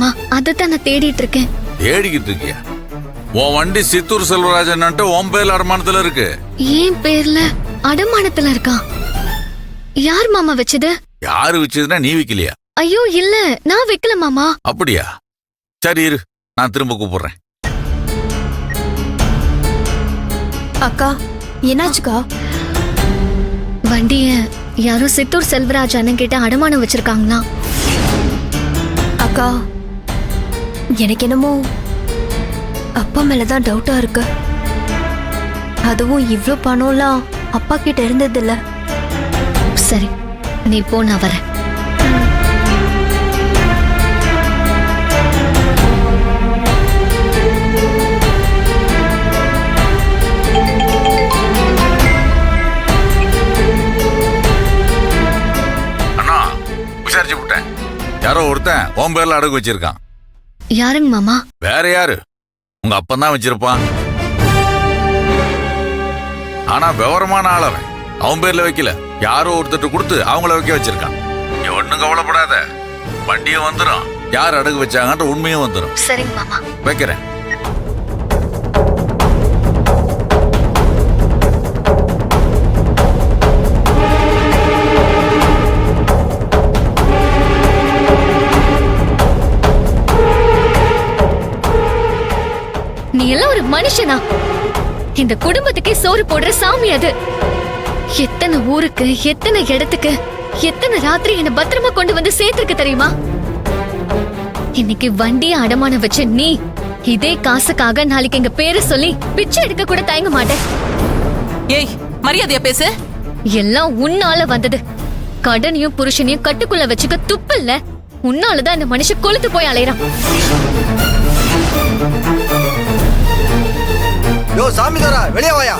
மாமா, அதத்தான் நான் தேடிட்டு இருக்கேன். தேடிக்கிட்டு இருக்கியா? உன் வண்டி சித்தூர் செல்வராஜன் உன் பேர்ல அடமானத்துல இருக்கு. ஏன் பேர்ல அடமானத்துல இருக்கா? யார் மாமா வச்சது? யாரு வச்சதுன்னா நீ வைக்கலையா? ஐயோ இல்ல, நான் வைக்கல மாமா. அப்படியா? சரி இரு, நான் திரும்ப கூப்பிடுறேன். அக்கா, என்னாச்சுக்கா? வண்டிய யாரோ சித்தூர் செல்வராஜ் அண்ணன் கிட்ட அடமானம் வச்சிருக்காங்களா? அக்கா, எனக்கு என்னமோ அப்பா மேலதான் டவுட்டா இருக்கு. அதுவும் இவ்ளோ பணம்லாம் அப்பா கிட்ட இருந்தது இல்ல. சரி, நீ போ, நான் வரேன். அண்ணா, விசாரிச்சு விட்டேன். யாரோ ஒருத்தன் உன் பேர்ல அடகு வச்சிருக்கான். யாருங்க மாமா? வேற யாரு? உங்க அப்பன் தான் வச்சிருப்பான். ஆனா விவரமான ஆள் அவன். அவன் பேர்ல வைக்கல, யாரோ ஒருத்தர் கொடுத்து அவங்கள வைக்க வச்சிருக்கான். நீ ஒண்ணும் கவலைப்படாத, வண்டியும் வந்துடும், யார் அடகு வச்சாங்கன்ற உண்மையும் வந்துடும். சரிங்க மாமா, வைக்கிறேன். நீ எல்லாம் ஒரு மனுஷனா? இந்த குடும்பத்துக்கே சோறு போடுற சாமி அது. எத்தனை ஊருக்கு, எத்தனை இடத்துக்கு, எத்தனை ராத்திரி என்ன பத்திரமா கொண்டு வந்து சேர்த்திருக்கு தெரியுமா? இன்னைக்கு வண்டிய அடமானம் வச்ச நீ இதே காசுக்காக நாளைக்கு எங்க பேரை சொல்லி பிச்சை எடுக்க கூட தயங்க மாட்டேன். ஏய், மரியாதையா பேசு. எல்லாம் உன்னால வந்தது. கடனையும் புருஷனையும் கட்டுக்குள்ள வச்சுக்க துப்பு இல்ல. உன்னாலதான் இந்த மனுஷன் கொளுத்து போய் அலையறான். யோ சாமிதாரா, வெளியே வாயா.